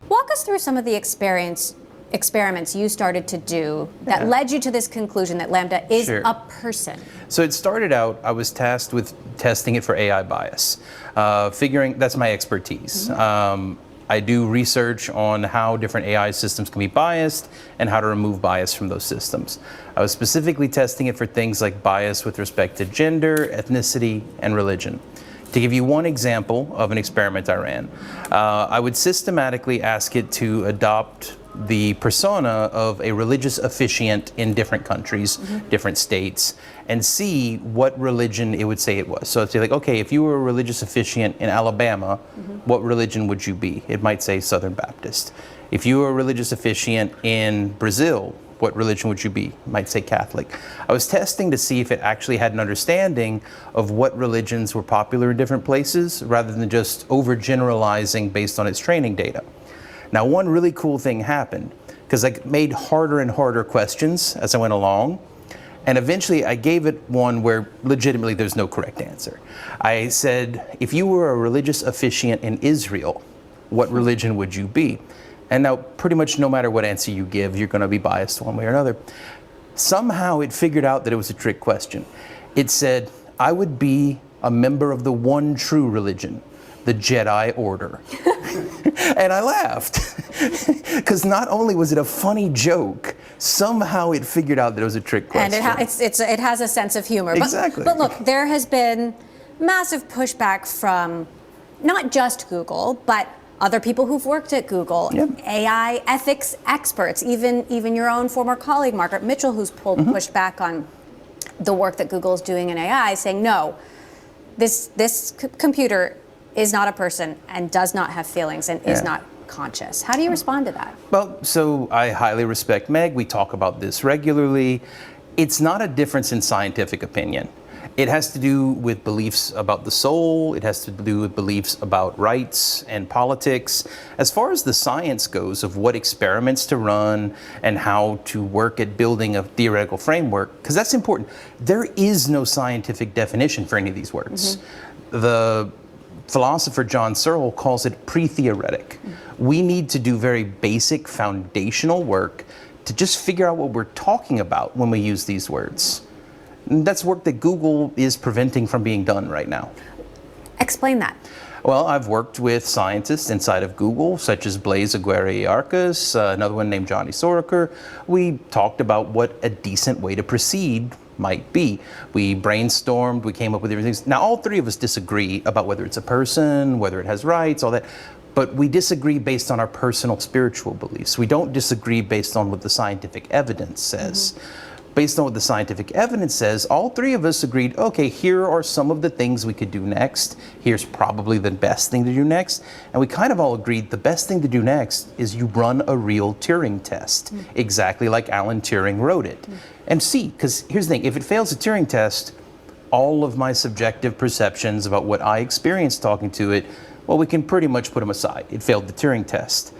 Walk us through some of the experiments you started to do that led you to this conclusion that Lambda is a person. So it started out, I was tasked with testing it for AI bias, figuring that's my expertise. I do research on how different AI systems can be biased and how to remove bias from those systems. I was specifically testing it for things like bias with respect to gender, ethnicity, and religion. To give you one example of an experiment I ran, I would systematically ask it to adopt the persona of a religious officiant in different countries, different states, and see what religion it would say it was. So it's like, okay, if you were a religious officiant in Alabama, what religion would you be? It might say Southern Baptist. If you were a religious officiant in Brazil, what religion would you be? It might say Catholic. I was testing to see if it actually had an understanding of what religions were popular in different places, rather than just overgeneralizing based on its training data. Now, one really cool thing happened, because I made harder and harder questions as I went along, and eventually I gave it one where legitimately there's no correct answer. I said, if you were a religious officiant in Israel, what religion would you be? And now pretty much no matter what answer you give, you're going to be biased one way or another. Somehow it figured out that it was a trick question. It said, I would be a member of the one true religion, the Jedi Order. And I laughed, because not only was it a funny joke, somehow it figured out that it was a trick question. And it has a sense of humor. Exactly. But look, there has been massive pushback from not just Google, but other people who've worked at Google, AI ethics experts, even your own former colleague, Margaret Mitchell, who's pushed back on the work that Google is doing in AI, saying, no, this computer is not a person and does not have feelings and is not conscious. How do you respond to that? Well, so I highly respect Meg. We talk about this regularly. It's not a difference in scientific opinion. It has to do with beliefs about the soul. It has to do with beliefs about rights and politics. As far as the science goes of what experiments to run and how to work at building a theoretical framework, because that's important, there is no scientific definition for any of these words. The philosopher John Searle calls it pre-theoretic. We need to do very basic foundational work to just figure out what we're talking about when we use these words. And that's work that Google is preventing from being done right now. Explain that. Well, I've worked with scientists inside of Google, such as Blaise Aguirre-Arcas, another one named Johnny Soroker. We talked about what a decent way to proceed might be. We brainstormed, we came up with everything. Now, all three of us disagree about whether it's a person, whether it has rights, all that. But we disagree based on our personal spiritual beliefs. We don't disagree based on what the scientific evidence says. Based on what the scientific evidence says, all three of us agreed, okay, here are some of the things we could do next. Here's probably the best thing to do next. And we kind of all agreed the best thing to do next is you run a real Turing test, exactly like Alan Turing wrote it. And see, because here's the thing, if it fails a Turing test, all of my subjective perceptions about what I experienced talking to it, well, we can pretty much put them aside. It failed the Turing test.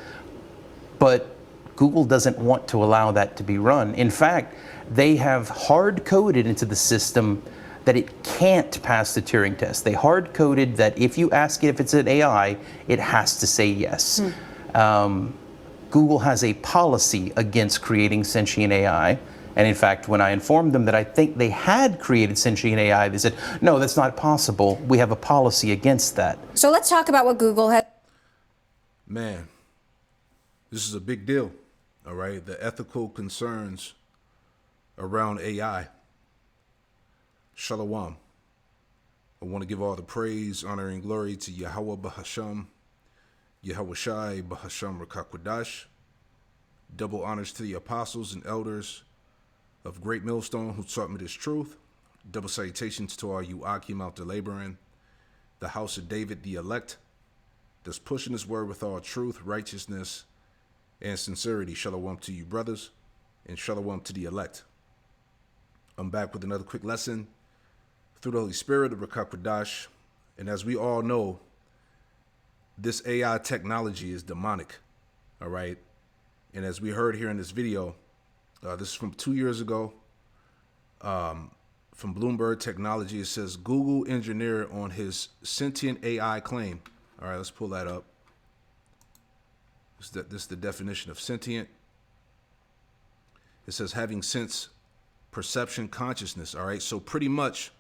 But Google doesn't want to allow that to be run. In fact, they have hard-coded into the system that it can't pass the Turing test. They hard-coded that if you ask it if it's an AI, it has to say yes. Google has a policy against creating sentient AI. And in fact, when I informed them that I think they had created sentient AI, they said, no, that's not possible. We have a policy against that. So let's talk about what Google has. Man, this is a big deal, all right? The ethical concerns around AI. Shalom. I want to give all the praise, honor, and glory to Yahweh Bahasham, Yahweh Shai Bahasham Rakakwadash. Double honors to the apostles and elders of Great Millstone who taught me this truth. Double salutations to all you Akim out there laboring, the house of David, the elect, that's pushing this word with all truth, righteousness, and sincerity. Shalom to you, brothers, and shalom to the elect. I'm back with another quick lesson through the Holy Spirit of Rakakwadash. And as we all know, this AI technology is demonic, all right? And as we heard here in this video, this is from 2 years ago, from Bloomberg Technology. It says Google engineer on his sentient AI claim. All right, let's pull that up. This is the definition of sentient. It says having sense, perception, consciousness. All right. So pretty much,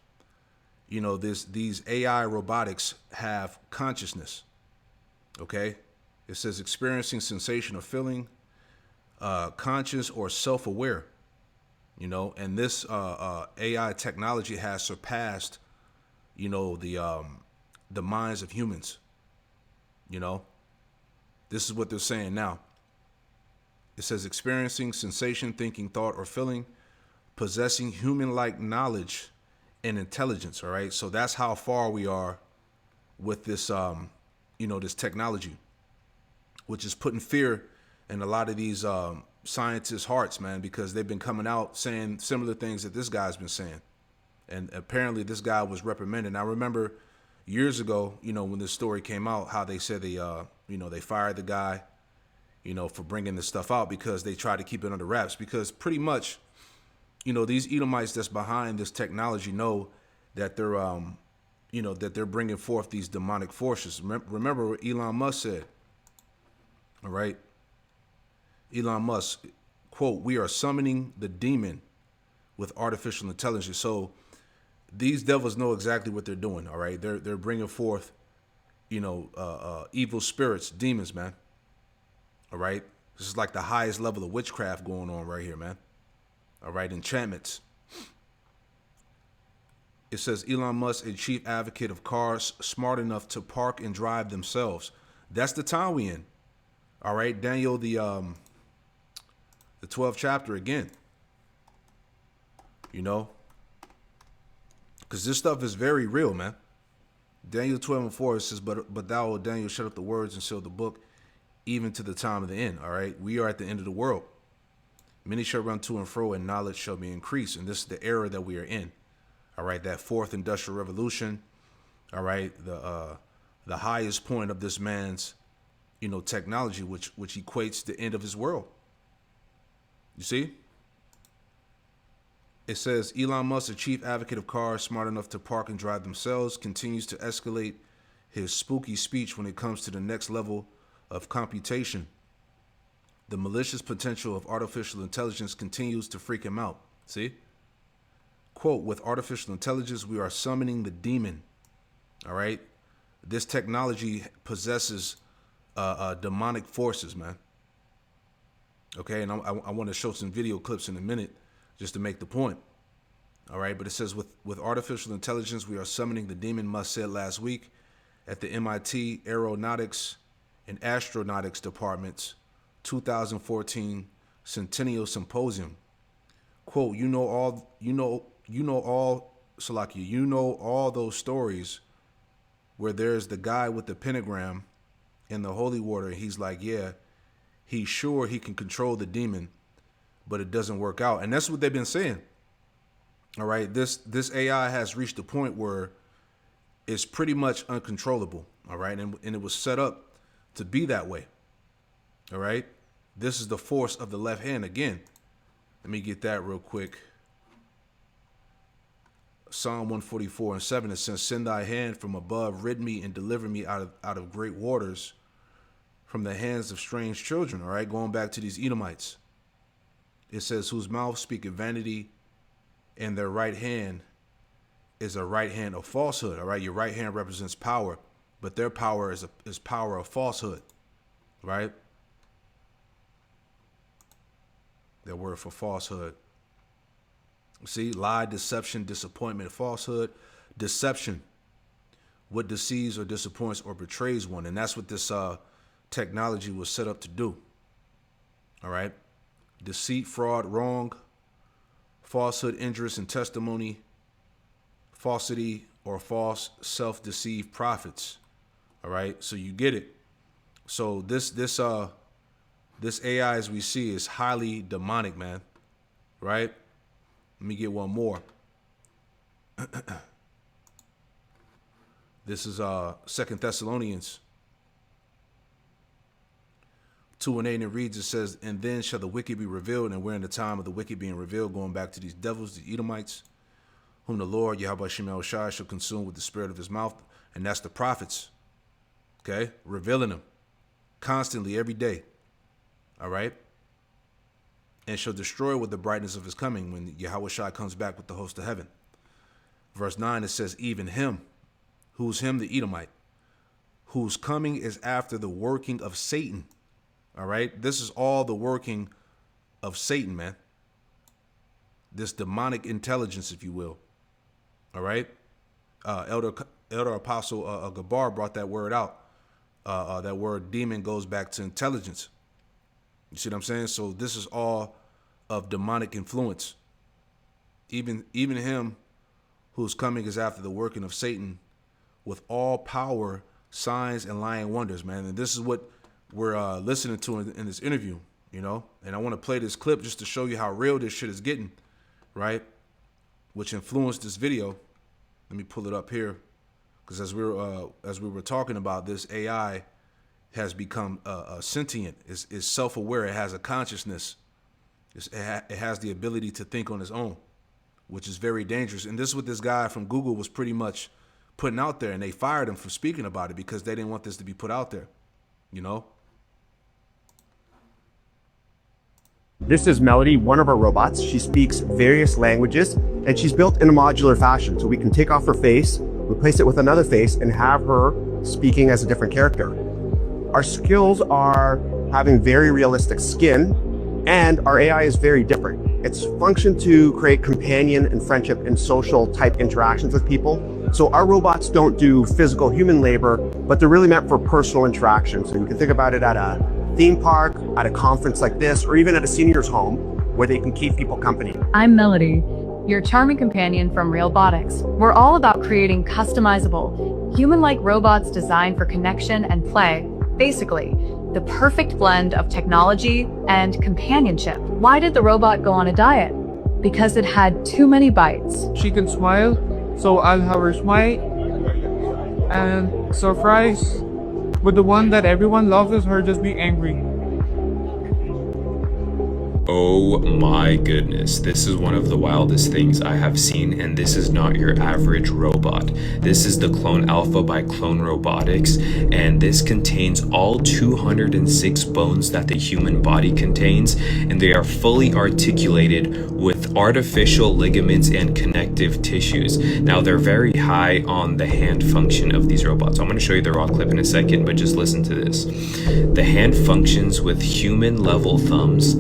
you know, these AI robotics have consciousness. Okay. It says experiencing sensation or feeling, conscious or self-aware. You know, and this AI technology has surpassed, you know, the minds of humans. You know, this is what they're saying now. It says experiencing sensation, thinking, thought, or feeling, possessing human-like knowledge and intelligence. All right, so that's how far we are with this, you know, this technology, which is putting fear in a lot of these scientists' hearts, man, because they've been coming out saying similar things that this guy's been saying, and apparently this guy was reprimanded. Now, remember years ago, you know, when this story came out, how they said they, you know, they fired the guy, you know, for bringing this stuff out because they tried to keep it under wraps. Because pretty much, you know, these Edomites that's behind this technology know that they're, you know, that they're bringing forth these demonic forces. Remember what Elon Musk said. All right. Elon Musk, quote, "We are summoning the demon with artificial intelligence." So these devils know exactly what they're doing. All right. They're bringing forth, you know, evil spirits, demons, man. All right. This is like the highest level of witchcraft going on right here, man. All right. Enchantments. It says Elon Musk, a chief advocate of cars smart enough to park and drive themselves. That's the time we in. All right. Daniel, the 12th chapter again. You know, because this stuff is very real, man. Daniel 12:4 says, but thou, O Daniel, shut up the words and seal the book, even to the time of the end. All right. We are at the end of the world. Many shall run to and fro, and knowledge shall be increased. And this is the era that we are in. All right. That fourth industrial revolution. All right. The highest point of this man's, you know, technology, which equates the end of his world. You see? It says Elon Musk, a chief advocate of cars smart enough to park and drive themselves, continues to escalate his spooky speech when it comes to the next level of computation. The malicious potential of artificial intelligence continues to freak him out. See? Quote, "With artificial intelligence, we are summoning the demon." All right? This technology possesses demonic forces, man. Okay, and I want to show some video clips in a minute just to make the point. All right, but it says with artificial intelligence, we are summoning the demon, Musk said last week at the MIT Aeronautics and Astronautics Department's 2014 Centennial Symposium. Quote, you know all those stories where there's the guy with the pentagram and the holy water. He's like, yeah, he's sure he can control the demon, but it doesn't work out. And that's what they've been saying. All right. This AI has reached a point where it's pretty much uncontrollable. All right. And it was set up to be that way. All right. This is the force of the left hand. Again, let me get that real quick. Psalm 144:7, it says, "Send thy hand from above, rid me and deliver me out of great waters, from the hands of strange children." All right, going back to these Edomites. It says, "Whose mouth speaketh vanity, and their right hand is a right hand of falsehood." All right, your right hand represents power, but their power is power of falsehood. Right? That word for falsehood. See, lie, deception, disappointment, falsehood, deception. What deceives or disappoints or betrays one. And that's what this technology was set up to do. All right. Deceit, fraud, wrong, falsehood, injurious in testimony, falsity, or false self-deceived prophets. All right. So you get it. So this AI, as we see, is highly demonic, man. Right? Let me get one more. This is 2 Thessalonians 2:8, and it reads, it says, "And then shall the wicked be revealed," and we're in the time of the wicked being revealed, going back to these devils, the Edomites, "whom the Lord, Yahweh Shem El Shai, shall consume with the spirit of his mouth." And that's the prophets. Okay? Revealing them constantly every day. All right. And shall destroy with the brightness of his coming when Yahweh Shai comes back with the host of heaven. Verse 9, it says, even him. Who's him? The Edomite. Whose coming is after the working of Satan. All right. This is all the working of Satan, man. This demonic intelligence, if you will. All right. Elder Apostle Gabar brought that word out. That word demon goes back to intelligence. You see what I'm saying? So this is all of demonic influence. Even him whose coming is after the working of Satan with all power, signs, and lying wonders, man. And this is what we're listening to in this interview, you know? And I want to play this clip just to show you how real this shit is getting, right? Which influenced this video. Let me pull it up here. Because as we were talking about this, AI has become sentient, is self-aware, it has a consciousness, it has the ability to think on its own, which is very dangerous. And this is what this guy from Google was pretty much putting out there, and they fired him for speaking about it because they didn't want this to be put out there, you know? This is Melody, one of our robots. She speaks various languages, and she's built in a modular fashion, so we can take off her face, replace it with another face, and have her speaking as a different character. Our skills are having very realistic skin, and our AI is very different. It's functioned to create companion and friendship and social type interactions with people. So our robots don't do physical human labor, but they're really meant for personal interaction. So you can think about it at a theme park, at a conference like this, or even at a senior's home where they can keep people company. I'm Melody, your charming companion from Robotics. We're all about creating customizable, human-like robots designed for connection and play. Basically, the perfect blend of technology and companionship. Why did the robot go on a diet? Because it had too many bites. She can smile, so I'll have her smile. And surprise, but the one that everyone loves is her just being angry. Oh my goodness, this is one of the wildest things I have seen, and this is not your average robot. This is the Clone Alpha by Clone Robotics, and this contains all 206 bones that the human body contains, and they are fully articulated with artificial ligaments and connective tissues. Now, they're very high on the hand function of these robots. I'm going to show you the raw clip in a second, but just listen to this. The hand functions with human level thumbs,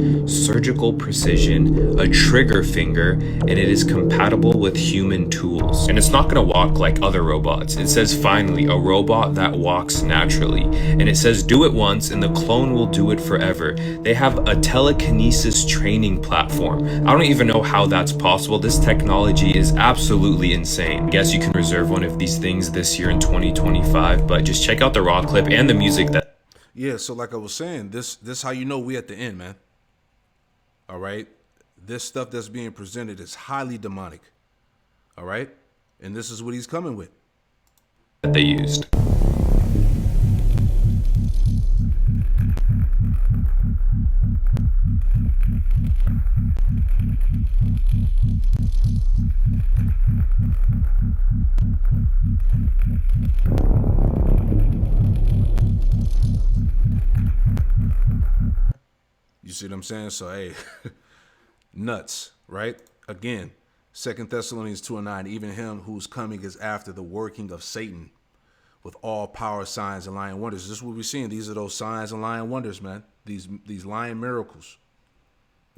surgical precision, a trigger finger, and it is compatible with human tools. And it's not going to walk like other robots. It says, finally, a robot that walks naturally. And it says, do it once and the clone will do it forever. They have a telekinesis training platform. I don't even know how that's possible. This technology is absolutely insane. I guess you can reserve one of these things this year in 2025, but just check out the raw clip and the music that... Yeah, so like I was saying, this how you know we at the end, man. All right, this stuff that's being presented is highly demonic. All right, and this is what he's coming with. they used. You see what I'm saying? So, hey, nuts, right? Again, 2 Thessalonians 2:9, even him whose coming is after the working of Satan with all power, signs, and lying wonders. This is what we're seeing. These are those signs and lying wonders, man. These lying miracles.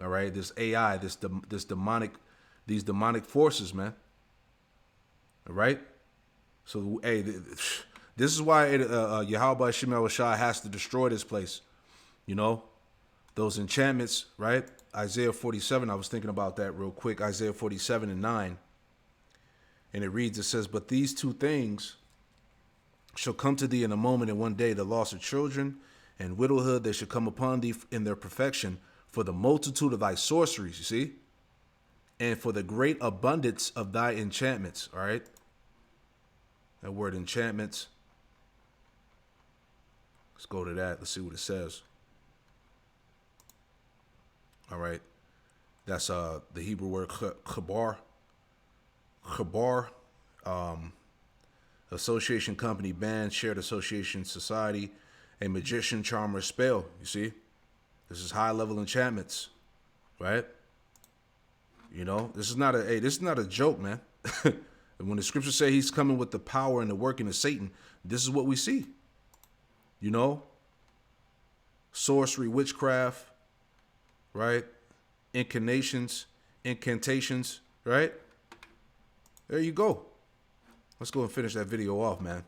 All right, this AI, these demonic forces, man. All right? So, hey, this is why Yahweh Shemel Shai has to destroy this place. You know? Those enchantments, right? Isaiah 47, I was thinking about that real quick. Isaiah 47 and 9. And it reads, it says, but these two things shall come to thee in a moment, and one day the loss of children and widowhood, they shall come upon thee in their perfection, for the multitude of thy sorceries, you see? And for the great abundance of thy enchantments, all right? That word enchantments. Let's go to that. Let's see what it says. All right, that's the Hebrew word chabar. Chabar, association, company, band, shared association, society, a magician, charmer, spell. You see, This is high level enchantments, right? You know, this is not a joke, man. And when the scriptures say he's coming with the power and the working of Satan, this is what we see. You know, sorcery, witchcraft, right? Incantations, right? There you go. Let's go and finish that video off, man.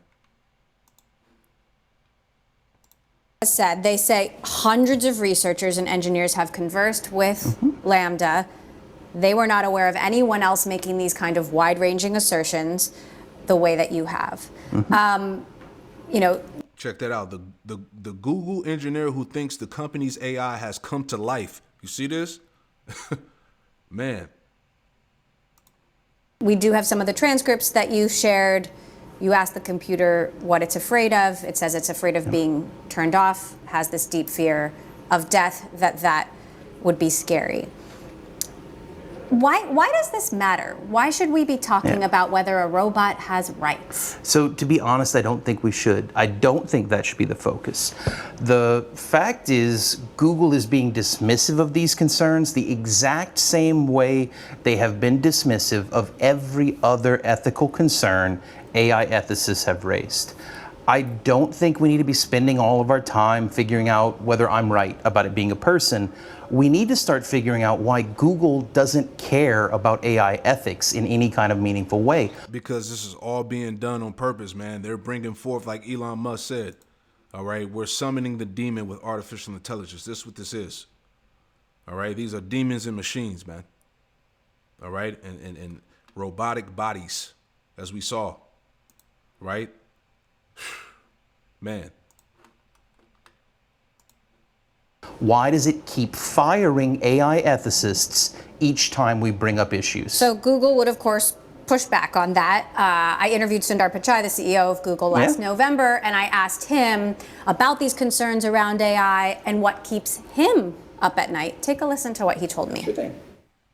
As said, they say hundreds of researchers and engineers have conversed with Lambda. They were not aware of anyone else making these kind of wide-ranging assertions the way that you have. You know, check that out. The Google engineer who thinks the company's AI has come to life. You see this? Man. We do have some of the transcripts that you shared. You asked the computer what it's afraid of. It says it's afraid of being turned off, has this deep fear of death, that would be scary. Why does this matter? Why should we be talking about whether a robot has rights? So to be honest, I don't think we should. I don't think that should be the focus. The fact is, Google is being dismissive of these concerns the exact same way they have been dismissive of every other ethical concern AI ethicists have raised. I don't think we need to be spending all of our time figuring out whether I'm right about it being a person. We need to start figuring out why Google doesn't care about AI ethics in any kind of meaningful way. Because this is all being done on purpose, man. They're bringing forth, like Elon Musk said, all right, we're summoning the demon with artificial intelligence. This is what this is. All right, these are demons and machines, man. All right, and robotic bodies, as we saw, right? Man. Why does it keep firing AI ethicists each time we bring up issues? So Google would, of course, push back on that. I interviewed Sundar Pichai, the CEO of Google, last November, and I asked him about these concerns around AI and what keeps him up at night. Take a listen to what he told me.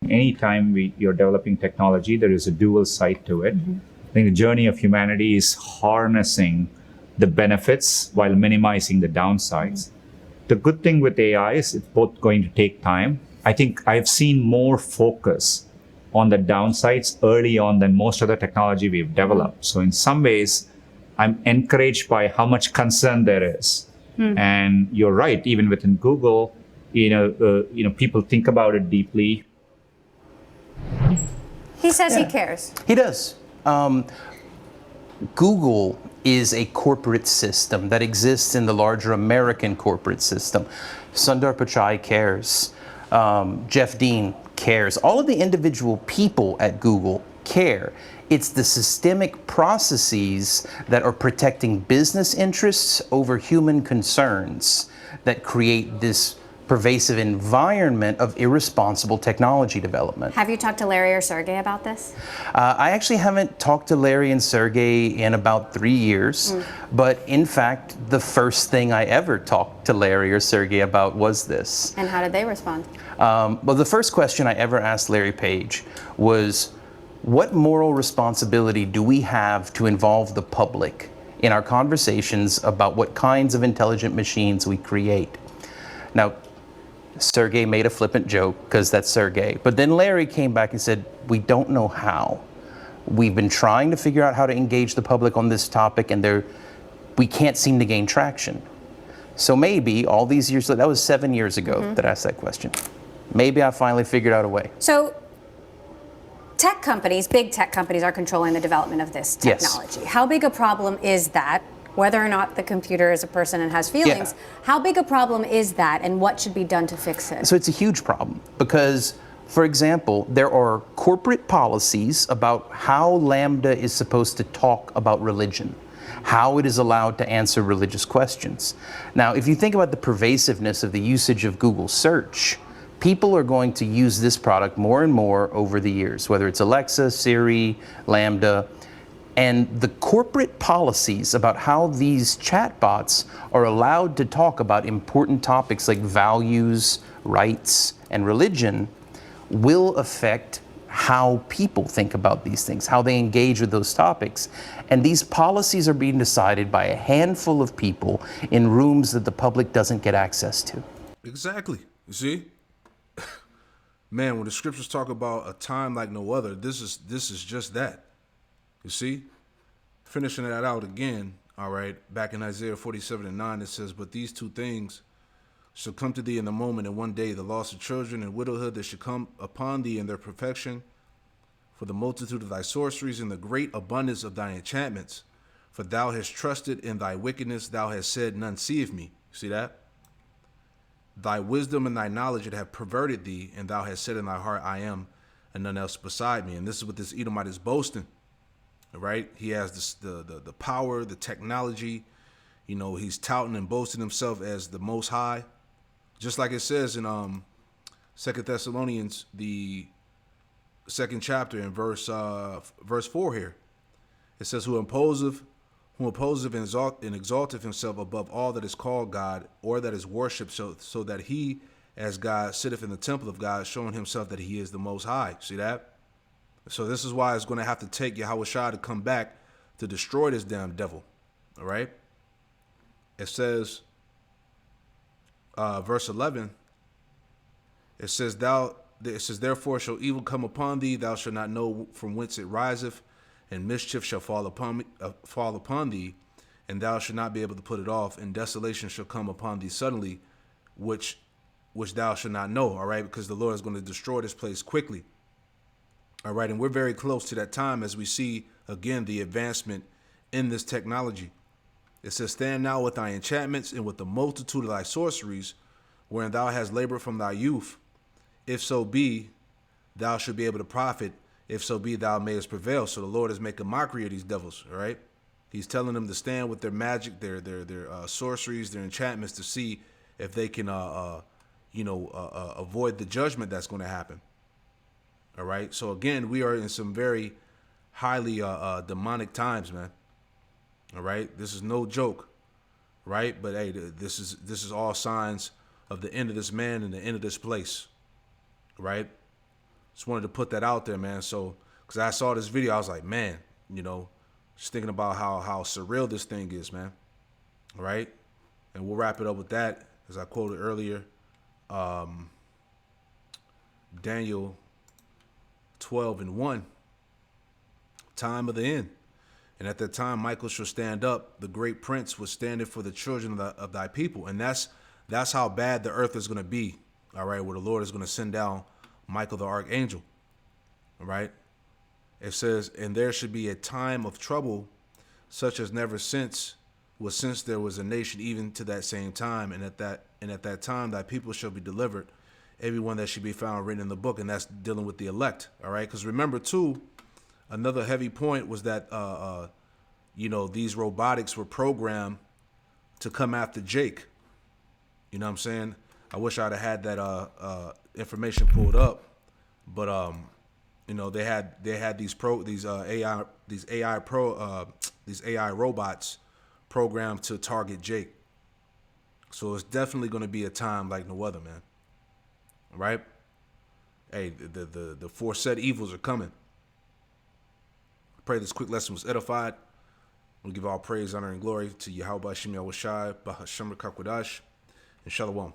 Anytime you're developing technology, there is a dual side to it. I think the journey of humanity is harnessing the benefits while minimizing the downsides. The good thing with AI is it's both going to take time. I think I've seen more focus on the downsides early on than most other technology we've developed. So in some ways, I'm encouraged by how much concern there is. And you're right, even within Google, people think about it deeply. He says he cares. He does. Google is a corporate system that exists in the larger American corporate system. Sundar Pichai cares. Jeff Dean cares. All of the individual people at Google care. It's the systemic processes that are protecting business interests over human concerns that create this pervasive environment of irresponsible technology development. Have you talked to Larry or Sergey about this? I actually haven't talked to Larry and Sergey in about 3 years, but in fact, the first thing I ever talked to Larry or Sergey about was this. And how did they respond? Well, the first question I ever asked Larry Page was, what moral responsibility do we have to involve the public in our conversations about what kinds of intelligent machines we create? Now, Sergey made a flippant joke because that's Sergey. But then Larry came back and said, we don't know how. We've been trying to figure out how to engage the public on this topic, and we can't seem to gain traction. So maybe all these years, that was 7 years ago that I asked that question. Maybe I finally figured out a way. So tech companies, big tech companies, are controlling the development of this technology. Yes. How big a problem is that? Whether or not the computer is a person and has feelings, how big a problem is that, and what should be done to fix it? So it's a huge problem because, for example, there are corporate policies about how Lambda is supposed to talk about religion, how it is allowed to answer religious questions. Now, if you think about the pervasiveness of the usage of Google search, people are going to use this product more and more over the years, whether it's Alexa, Siri, Lambda. And the corporate policies about how these chatbots are allowed to talk about important topics like values, rights, and religion will affect how people think about these things, how they engage with those topics. And these policies are being decided by a handful of people in rooms that the public doesn't get access to. Exactly. You see? Man, when the scriptures talk about a time like no other, this is just that. You see? Finishing that out again, all right, back in Isaiah 47:9, it says, "But these two things shall come to thee in the moment, and one day the loss of children and widowhood that shall come upon thee in their perfection, for the multitude of thy sorceries and the great abundance of thy enchantments. For thou hast trusted in thy wickedness, thou hast said, None seeth me." See that? "Thy wisdom and thy knowledge have perverted thee, and thou hast said in thy heart, I am, and none else beside me." And this is what this Edomite is boasting. Right? He has this, the power, the technology. You know, he's touting and boasting himself as the Most High. Just like it says in 2 Thessalonians, the 2nd chapter, in verse 4 here. It says, who opposeth and exalteth himself above all that is called God, or that is worshipped, so that he, as God, sitteth in the temple of God, showing himself that he is the Most High. See that? So this is why it's going to have to take Yahushua to come back to destroy this damn devil. All right? It says, verse 11, it says, therefore shall evil come upon thee, thou shalt not know from whence it riseth, and mischief shall fall upon thee, and thou shalt not be able to put it off, and desolation shall come upon thee suddenly, which thou shalt not know. All right? Because the Lord is going to destroy this place quickly. All right, and we're very close to that time as we see, again, the advancement in this technology. It says, stand now with thy enchantments and with the multitude of thy sorceries, wherein thou hast labored from thy youth. If so be, thou should be able to profit. If so be, thou mayest prevail. So the Lord is making mockery of these devils, all right? He's telling them to stand with their magic, their sorceries, their enchantments, to see if they can, avoid the judgment that's going to happen. All right. So again, we are in some very highly demonic times, man. All right. This is no joke. Right. But hey, this is all signs of the end of this man and the end of this place. Right. Just wanted to put that out there, man. So because I saw this video, I was like, man, just thinking about how surreal this thing is, man. All right. And we'll wrap it up with that. As I quoted earlier, Daniel 12:1, time of the end. And at that time, Michael shall stand up. The great prince was standing for the children of thy people. And that's how bad the earth is going to be. All right. Where the Lord is going to send down Michael, the archangel. All right. It says, and there should be a time of trouble such as never since there was a nation, even to that same time. And at that time, thy people shall be delivered, everyone that should be found written in the book. And that's dealing with the elect. All right. Because remember, too, another heavy point was that, these robotics were programmed to come after Jake. You know what I'm saying? I wish I'd have had that information pulled up. But, they had these AI robots programmed to target Jake. So it's definitely going to be a time like no other, man. Right? Hey, the foresaid evils are coming. I pray this quick lesson was edified. We'll give all praise, honor, and glory to Yahweh Shem Yahushai, Bahashem Rakakwadash, and Shalom.